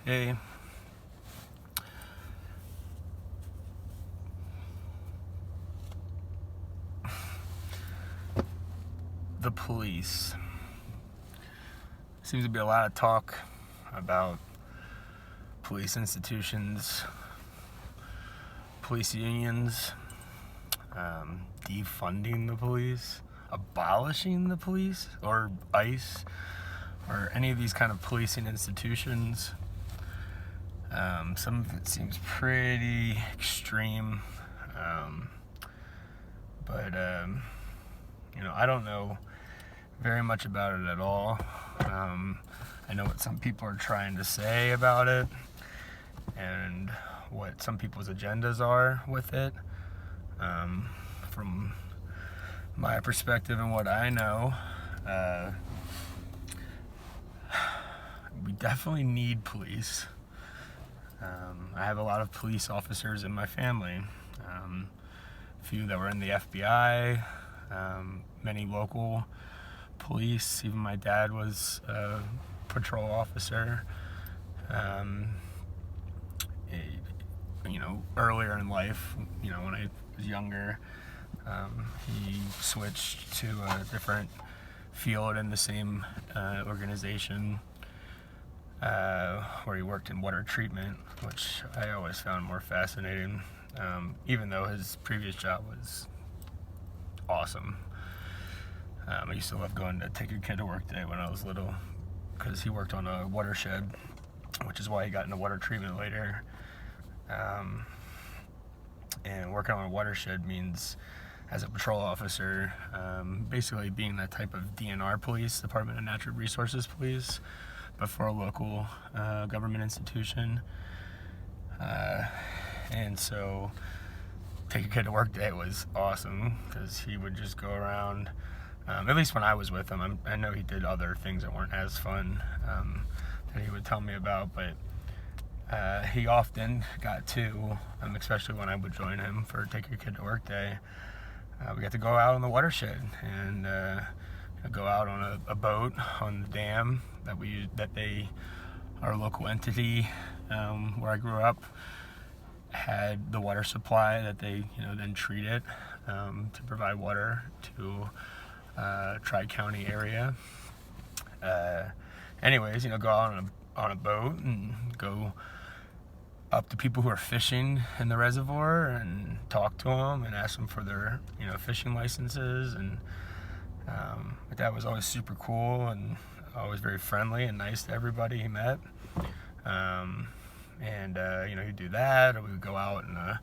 Hey, the police. Seems to be a lot of talk about police institutions, police unions, defunding the police, abolishing the police, or ICE, or any of these kind of policing institutions. Some of it seems pretty extreme, but I don't know very much about it at all. I know what some people are trying to say about it and what some people's agendas are with it. From my perspective and what I know, we definitely need police. I have a lot of police officers in my family. A few that were in the FBI, many local police. Even my dad was a patrol officer. Earlier in life, when I was younger, he switched to a different field in the same organization where he worked in water treatment, which I always found more fascinating, even though his previous job was awesome. I used to love going to take a kid to work day when I was little because he worked on a watershed, which is why he got into water treatment later. And working on a watershed means, as a patrol officer, basically being that type of DNR police, Department of Natural Resources police, but for a local government institution. And so take a kid to work day was awesome because he would just go around, at least when I was with him. I know he did other things that weren't as fun that he would tell me about, but he often got to, especially when I would join him for Take Your Kid to Work Day, we got to go out on the watershed and go out on a boat on the dam our local entity where I grew up had the water supply that they then treated to provide water to Tri-County area. Anyways, go out on a boat and go up to people who are fishing in the reservoir and talk to them and ask them for their fishing licenses. And my dad was always super cool and always very friendly and nice to everybody he met. He'd do that, or we would go out in a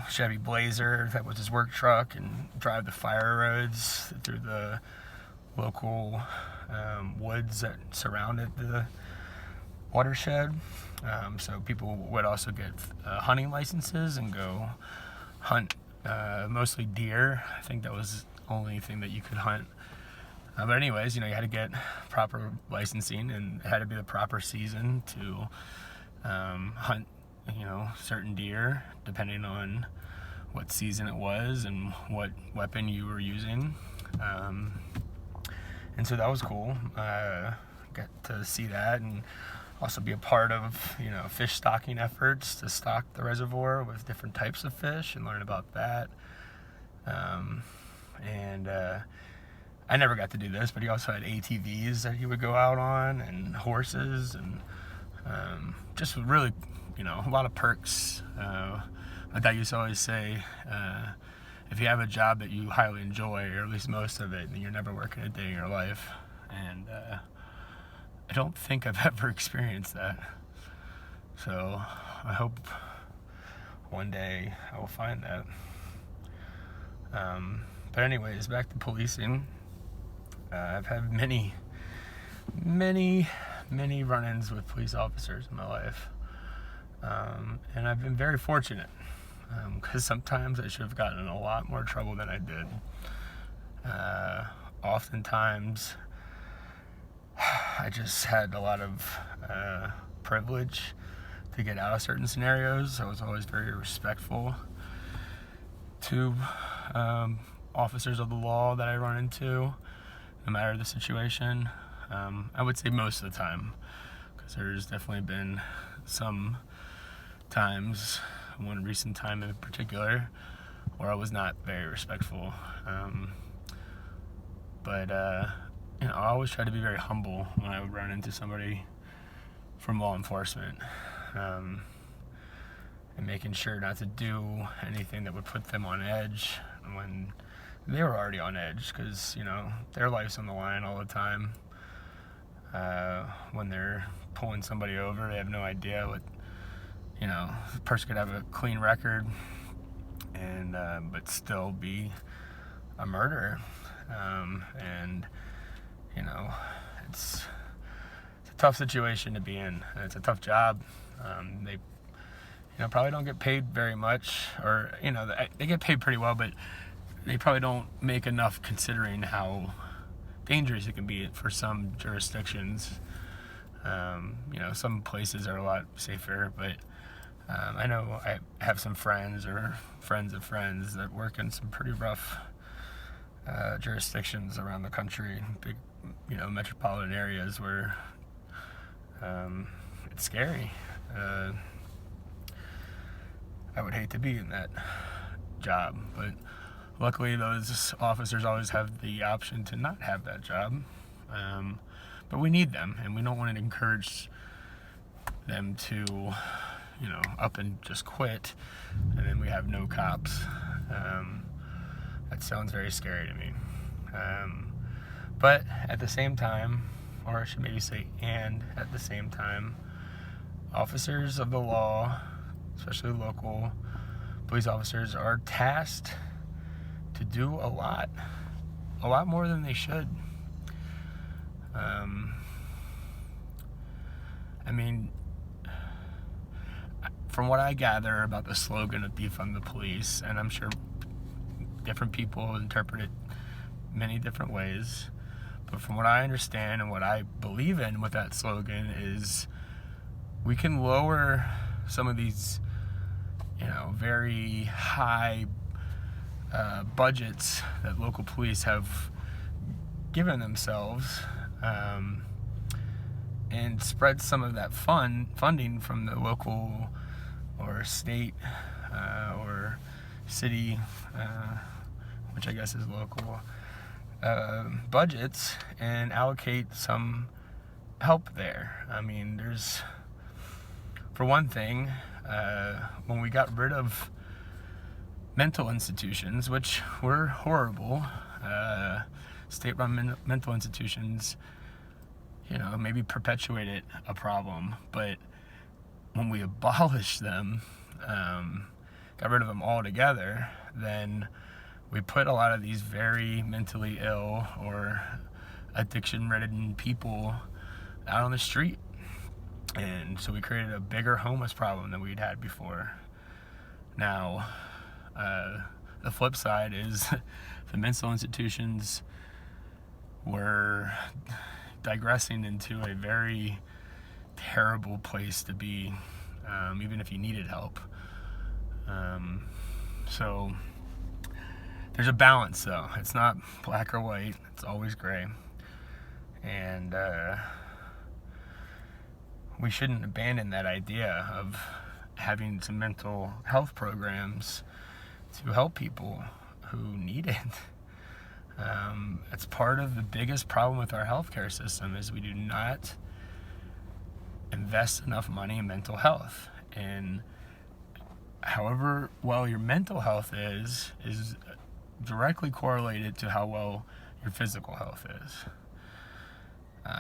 Chevy Blazer that was his work truck and drive the fire roads through the local woods that surrounded the watershed. So people would also get hunting licenses and go hunt mostly deer. I think that was the only thing that you could hunt. But anyways, you had to get proper licensing, and it had to be the proper season to hunt, certain deer, depending on what season it was and what weapon you were using. And so that was cool. Got to see that and also be a part of, fish stocking efforts to stock the reservoir with different types of fish and learn about that. I never got to do this, but he also had ATVs that he would go out on and horses and just really, a lot of perks. My dad used to always say, if you have a job that you highly enjoy, or at least most of it, then you're never working a day in your life. And I don't think I've ever experienced that. So I hope one day I will find that. But anyways, back to policing. I've had many run-ins with police officers in my life. And I've been very fortunate, because sometimes I should have gotten in a lot more trouble than I did. Oftentimes, I just had a lot of privilege to get out of certain scenarios. I was always very respectful to officers of the law that I run into, no matter the situation. I would say most of the time, There's definitely been some times, one recent time in particular, where I was not very respectful. But I always try to be very humble when I would run into somebody from law enforcement, and making sure not to do anything that would put them on edge when they were already on edge, because their life's on the line all the time. When they're pulling somebody over, they have no idea what the person could have a clean record and but still be a murderer. And it's a tough situation to be in, and it's a tough job. They probably don't get paid very much, or they get paid pretty well, but they probably don't make enough considering how dangerous it can be for some jurisdictions. Some places are a lot safer, but I know I have some friends or friends of friends that work in some pretty rough jurisdictions around the country, big, metropolitan areas where it's scary. I would hate to be in that job, but luckily those officers always have the option to not have that job. But we need them, and we don't want to encourage them to up and just quit, and then we have no cops. That sounds very scary to me. But at the same time, or I should maybe say and at the same time, officers of the law, especially local police officers, are tasked to do a lot more than they should. From what I gather about the slogan of defund the police, and I'm sure different people interpret it many different ways, but from what I understand and what I believe in with that slogan is we can lower some of these, very high budgets that local police have given themselves, and spread some of that funding from the local or state or city, which I guess is local, budgets, and allocate some help there. There's, for one thing, when we got rid of mental institutions, which were horrible, state-run mental institutions, maybe perpetuated a problem, but when we abolished them, got rid of them altogether, then we put a lot of these very mentally ill or addiction-ridden people out on the street. And so we created a bigger homeless problem than we'd had before. Now, the flip side is the mental institutions were digressing into a very terrible place to be, even if you needed help. So there's a balance, though. It's not black or white. It's always gray. And we shouldn't abandon that idea of having some mental health programs to help people who need it. It's part of the biggest problem with our healthcare system is we do not invest enough money in mental health. And however well your mental health is directly correlated to how well your physical health is.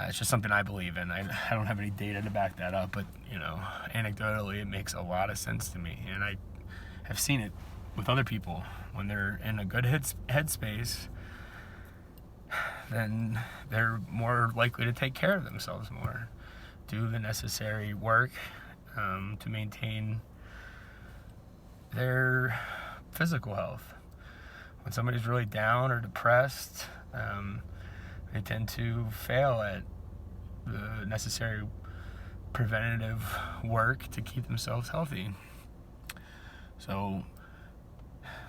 It's just something I believe in. I don't have any data to back that up, but anecdotally, it makes a lot of sense to me, and I have seen it with other people. When they're in a good headspace, then they're more likely to take care of themselves more, do the necessary work to maintain their physical health. When somebody's really down or depressed, they tend to fail at the necessary preventative work to keep themselves healthy. So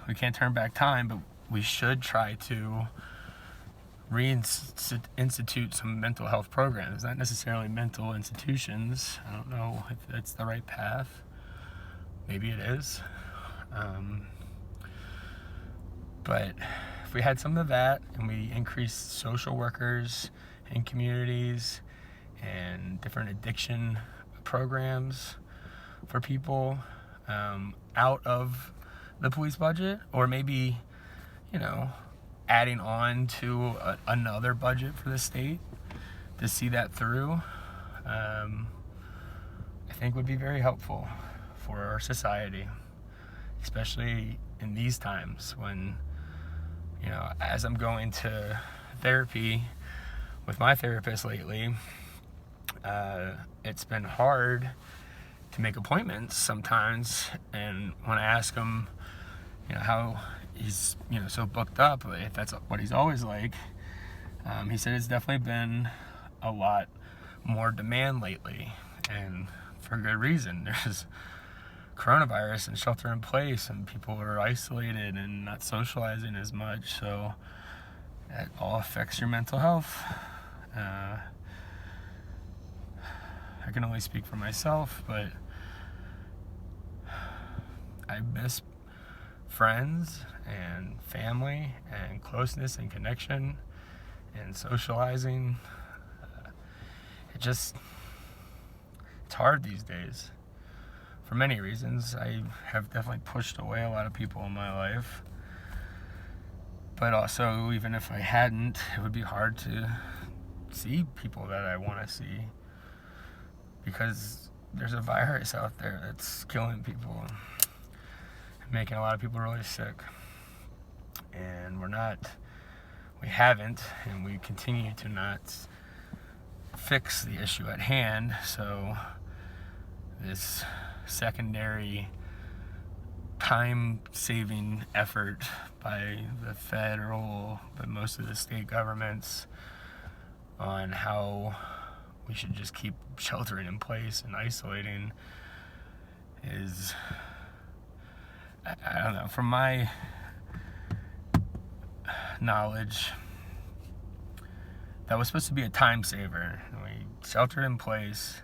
we can't turn back time, but we should try to reinstitute some mental health programs, not necessarily mental institutions. I don't know if that's the right path. Maybe it is. But if we had some of that and we increased social workers in communities and different addiction programs for people out of the police budget, or maybe, adding on to another budget for the state to see that through, I think would be very helpful for our society, especially in these times when, as I'm going to therapy with my therapist lately, it's been hard to make appointments sometimes. And when I ask him, how he's, so booked up, if that's what he's always like, he said it's definitely been a lot more demand lately, and for good reason. There's coronavirus and shelter in place, and people are isolated and not socializing as much, so that all affects your mental health. I can only speak for myself, but I miss friends and family and closeness and connection and socializing. It's hard these days for many reasons. I have definitely pushed away a lot of people in my life, but also, even if I hadn't, it would be hard to see people that I want to see, because there's a virus out there that's killing people and making a lot of people really sick. And we haven't, and we continue to not fix the issue at hand. So this secondary time-saving effort by the federal, but most of the state governments, on how we should just keep sheltering in place and isolating is, I don't know, from my knowledge, that was supposed to be a time saver. We sheltered in place,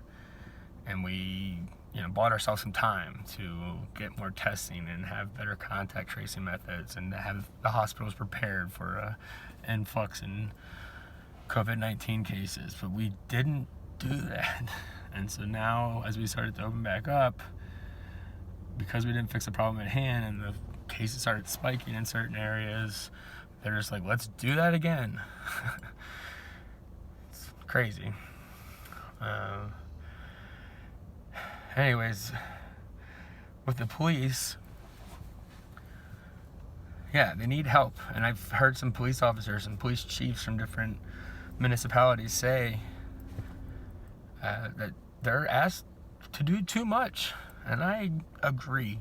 and we bought ourselves some time to get more testing and have better contact tracing methods, and to have the hospitals prepared for an influx in COVID-19 cases. But we didn't do that. And so now, as we started to open back up, because we didn't fix the problem at hand and the cases started spiking in certain areas, they're just like, let's do that again. It's crazy. Anyways, with the police, they need help. And I've heard some police officers and police chiefs from different municipalities say that they're asked to do too much. And I agree.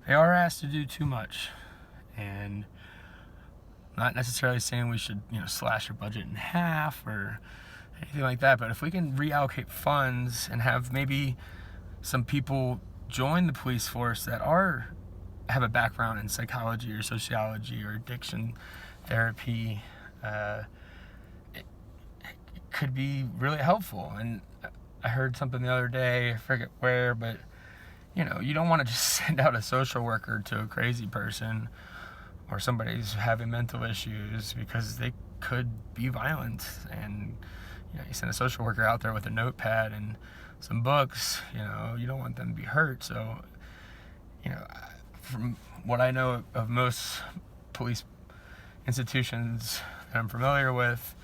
They are asked to do too much. And not necessarily saying we should, slash our budget in half or anything like that. But if we can reallocate funds and have maybe some people join the police force that have a background in psychology or sociology or addiction therapy, it could be really helpful. And I heard something the other day, I forget where, but you don't want to just send out a social worker to a crazy person or somebody who's having mental issues, because they could be violent. And you send a social worker out there with a notepad and some books, you don't want them to be hurt. So, from what I know of most police institutions that I'm familiar with,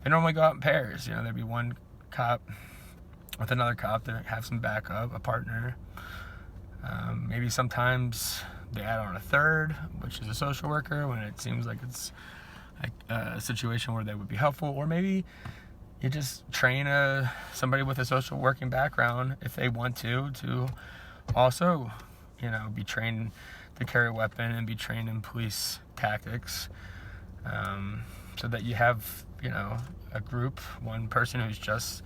they normally go out in pairs. There'd be one cop with another cop to have some backup, a partner. Maybe sometimes they add on a third, which is a social worker, when it seems like it's a situation where they would be helpful. Or maybe you just train somebody with a social working background, if they want to also, be trained to carry a weapon and be trained in police tactics, so that you have, a group, one person who's just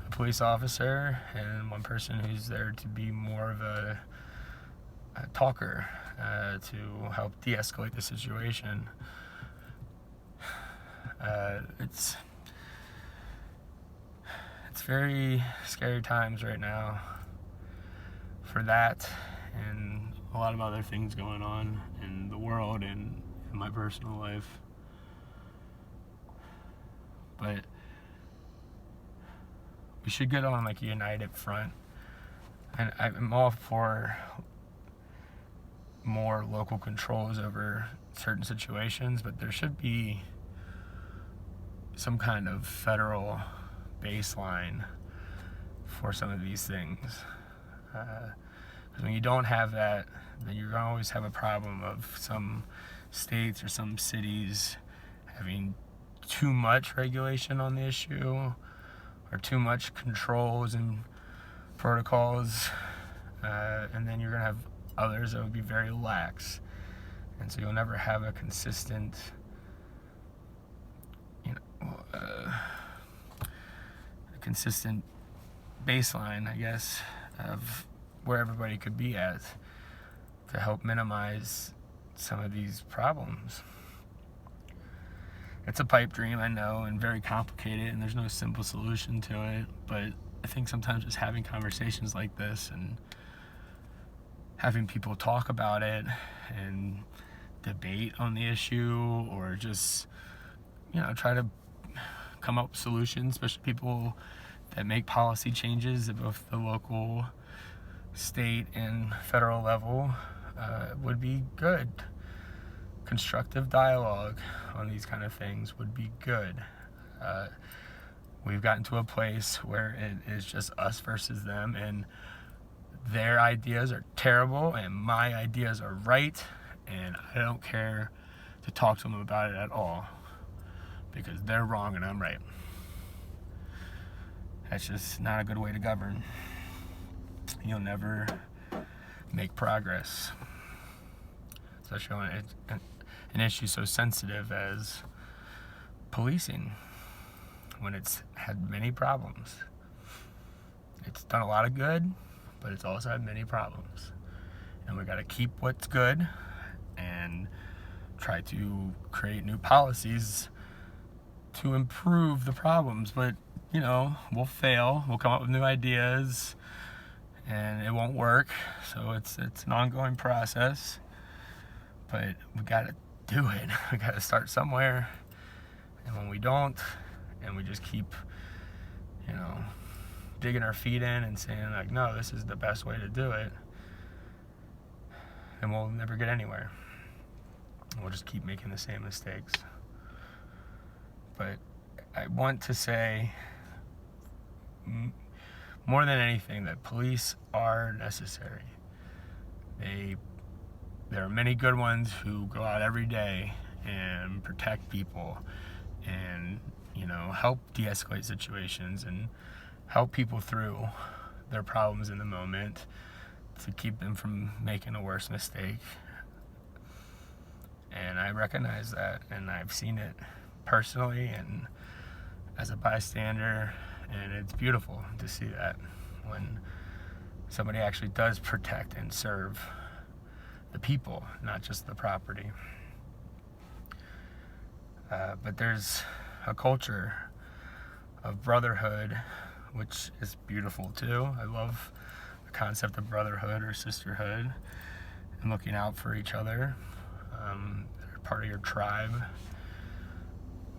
a police officer and one person who's there to be more of a talker, to help de-escalate the situation. It's very scary times right now for that and a lot of other things going on in the world and in my personal life. But we should get on like a united front. And I'm all for more local controls over certain situations, but there should be some kind of federal baseline for some of these things. Because when you don't have that, then you're going to always have a problem of some states or some cities having too much regulation on the issue or too much controls and protocols, and then you're going to have others that would be very lax, and so you'll never have a consistent, a consistent baseline, I guess, of where everybody could be at to help minimize some of these problems. It's a pipe dream, I know, and very complicated, and there's no simple solution to it, but I think sometimes just having conversations like this and having people talk about it and debate on the issue, or just, try to come up with solutions, especially people that make policy changes at both the local, state, and federal level, would be good. Constructive dialogue on these kind of things would be good. We've gotten to a place where it is just us versus them, and their ideas are terrible and my ideas are right, and I don't care to talk to them about it at all because they're wrong and I'm right. That's just not a good way to govern. You'll never make progress, especially when it's an issue so sensitive as policing, when it's had many problems. It's done a lot of good, but it's also had many problems. And we got to keep what's good and try to create new policies to improve the problems. But, we'll fail. We'll come up with new ideas and it won't work. So it's an ongoing process. But we got to do it. We got to start somewhere. And when we don't, and we just keep, digging our feet in and saying, like, no, this is the best way to do it, and we'll never get anywhere. We'll just keep making the same mistakes. But I want to say, more than anything, that police are necessary. There are many good ones who go out every day and protect people and, help de-escalate situations and help people through their problems in the moment to keep them from making a worse mistake. And I recognize that, and I've seen it personally and as a bystander, and it's beautiful to see that when somebody actually does protect and serve the people, not just the property. But there's a culture of brotherhood, which is beautiful too. I love the concept of brotherhood or sisterhood and looking out for each other. They're part of your tribe.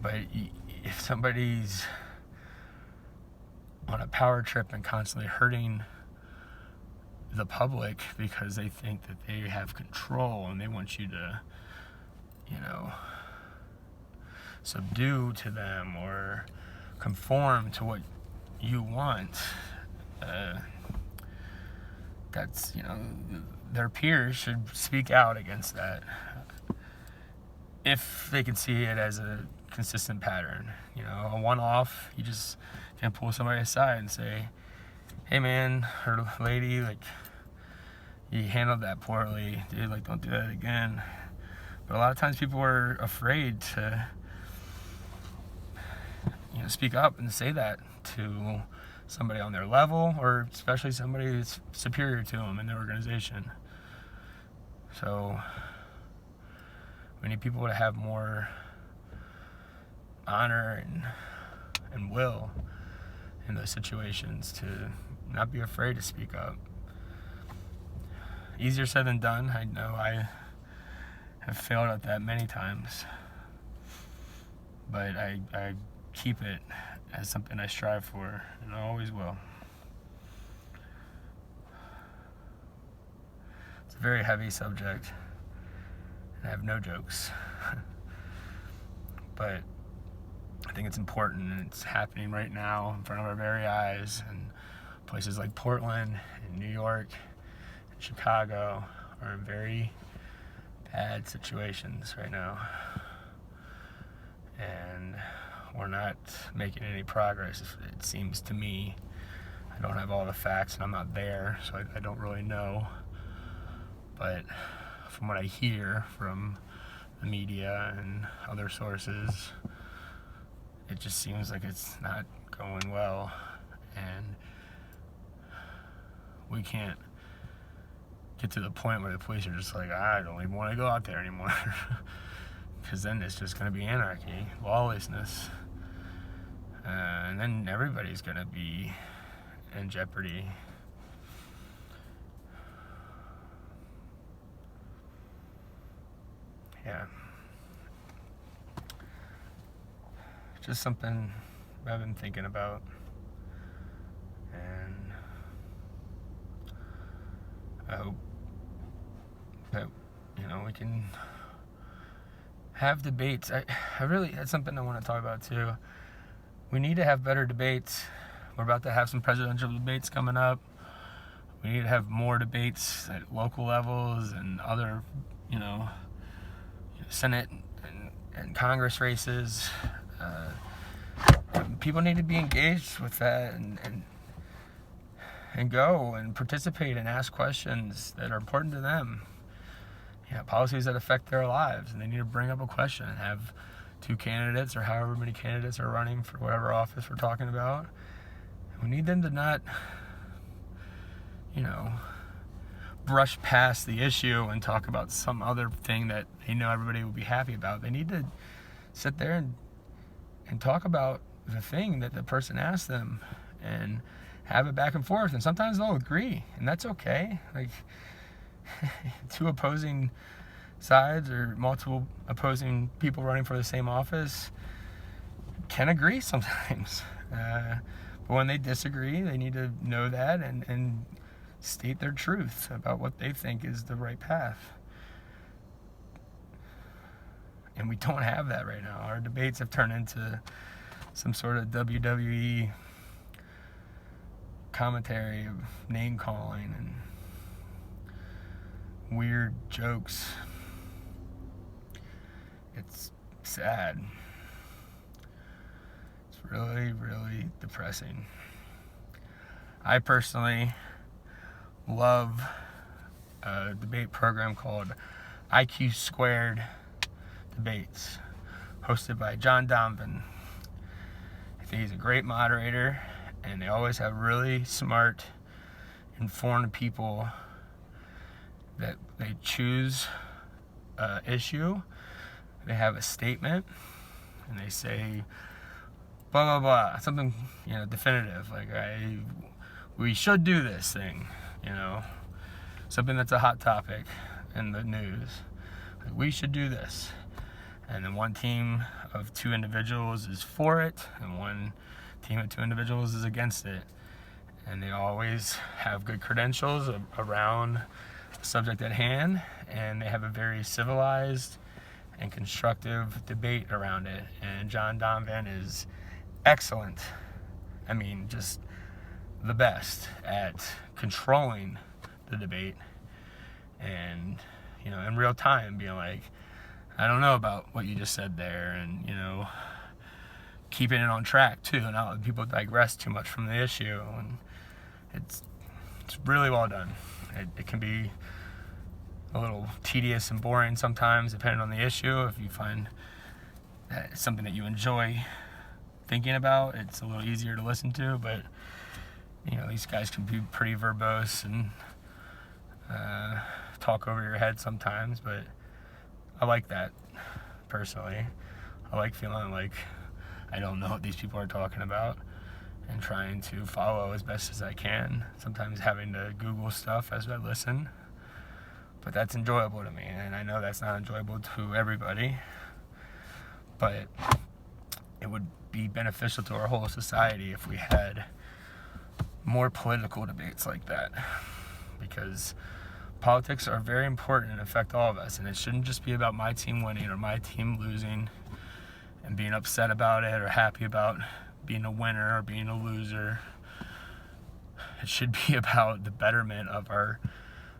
But if somebody's on a power trip and constantly hurting the public because they think that they have control and they want you to, subdue to them or conform to what you want, that's, their peers should speak out against that if they can see it as a consistent pattern. A one-off, you just can pull somebody aside and say, hey man or lady, like, you handled that poorly, dude, like, don't do that again. But a lot of times people are afraid to speak up and say that to somebody on their level, or especially somebody that's superior to them in their organization. So we need people to have more honor and will in those situations to not be afraid to speak up. Easier said than done. I know I have failed at that many times, but I keep it as something I strive for, and I always will. It's a very heavy subject, and I have no jokes. But I think it's important, and it's happening right now in front of our very eyes, and places like Portland and New York and Chicago are in very bad situations right now, and we're not making any progress, it seems to me. I don't have all the facts, and I'm not there, so I don't really know, but from what I hear from the media and other sources, it just seems like it's not going well, and we can't get to the point where the police are just like, I don't even want to go out there anymore, because then it's just going to be anarchy, lawlessness, and then everybody's going to be in jeopardy. Yeah. Just something I've been thinking about, and I hope that, we can have debates. I really, that's something I want to talk about too. We need to have better debates. We're about to have some presidential debates coming up. We need to have more debates at local levels and other, Senate and Congress races. People need to be engaged with that and go and participate and ask questions that are important to them. Policies that affect their lives, and they need to bring up a question and have 2 candidates or however many candidates are running for whatever office we're talking about. We need them to not, brush past the issue and talk about some other thing that they know everybody will be happy about. They need to sit there and talk about the thing that the person asked them and have it back and forth. And sometimes they'll agree, and that's okay. Like, 2 opposing sides or multiple opposing people running for the same office can agree sometimes. But when they disagree, they need to know that and state their truth about what they think is the right path. And we don't have that right now. Our debates have turned into some sort of WWE commentary of name calling and weird jokes. It's sad. It's really, really depressing. I personally love a debate program called IQ Squared Debates, hosted by John Donovan. I think he's a great moderator, and they always have really smart, informed people that they choose an issue. They have a statement, and they say blah blah blah, something definitive, like we should do this thing, something that's a hot topic in the news. Like, we should do this. And then one team of 2 individuals is for it, and one team of 2 individuals is against it. And they always have good credentials around the subject at hand, and they have a very civilized and constructive debate around it. And John Donovan is excellent. I mean, just the best at controlling the debate and, in real time being like, I don't know about what you just said there, and, keeping it on track too, and not letting people digress too much from the issue. And it's really well done. It can be a little tedious and boring sometimes, depending on the issue. If you find that it's something that you enjoy thinking about, it's a little easier to listen to. But these guys can be pretty verbose and talk over your head sometimes, but I like that personally. I like feeling like I don't know what these people are talking about, and trying to follow as best as I can, sometimes having to Google stuff as I listen. But that's enjoyable to me, and I know that's not enjoyable to everybody, but it would be beneficial to our whole society if we had more political debates like that, because politics are very important and affect all of us, and it shouldn't just be about my team winning or my team losing and being upset about it or happy about being a winner or being a loser. It should be about the betterment of our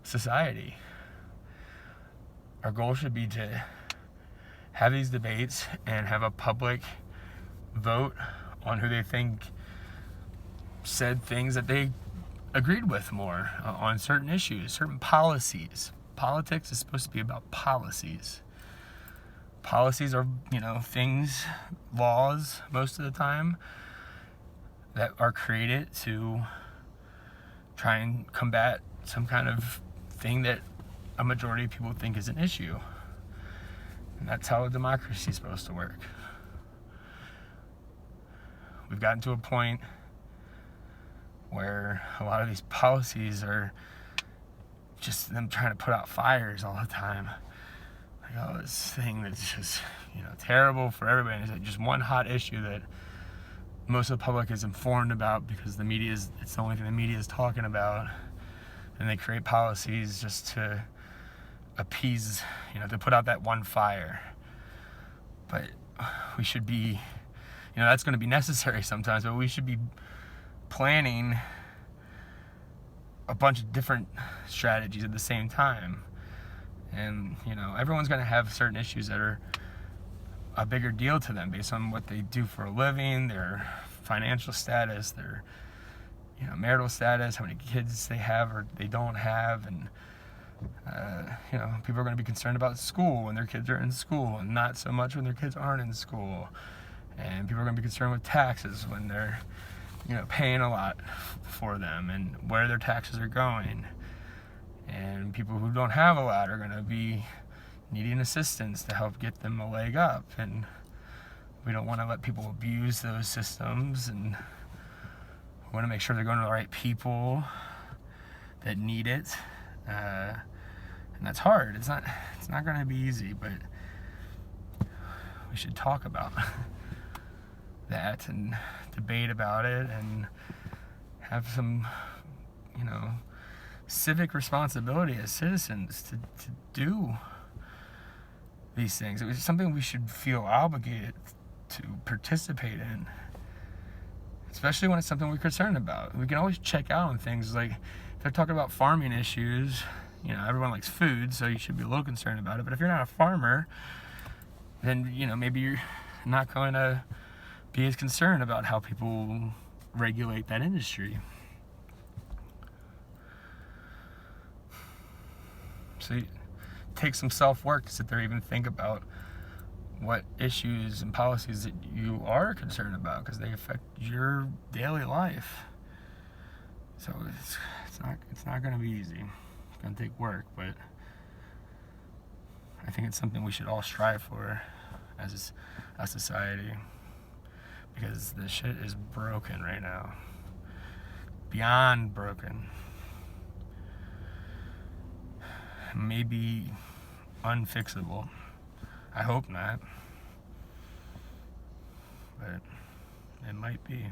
society. Our goal should be to have these debates and have a public vote on who they think said things that they agreed with more on certain issues, certain policies. Politics is supposed to be about policies. Policies are, things, laws most of the time that are created to try and combat some kind of thing that a majority of people think is an issue. And that's how a democracy is supposed to work. We've gotten to a point where a lot of these policies are just them trying to put out fires all the time. Like, this thing that's just, terrible for everybody. It's like just one hot issue that most of the public is informed about because it's the only thing the media is talking about. And they create policies just to appease, to put out that one fire. But we should be, that's going to be necessary sometimes, but we should be planning a bunch of different strategies at the same time. And, everyone's going to have certain issues that are a bigger deal to them based on what they do for a living, their financial status, their, marital status, how many kids they have or they don't have. And, people are going to be concerned about school when their kids are in school and not so much when their kids aren't in school. And people are going to be concerned with taxes when they're, paying a lot for them and where their taxes are going. And people who don't have a lot are going to be needing assistance to help get them a leg up. And we don't want to let people abuse those systems, and we want to make sure they're going to the right people that need it. And that's hard. It's not going to be easy, but we should talk about that and debate about it and have some, civic responsibility as citizens to do these things. It was something we should feel obligated to participate in, especially when it's something we're concerned about. We can always check out on things like if they're talking about farming issues. Everyone likes food, so you should be a little concerned about it. But if you're not a farmer, then, maybe you're not going to be as concerned about how people regulate that industry. So it takes some self-work to sit there and even think about what issues and policies that you are concerned about, because they affect your daily life. So it's not going to be easy. It's going to take work, but I think it's something we should all strive for as a society, because the shit is broken right now. Beyond broken. Maybe unfixable. I hope not. But it might be.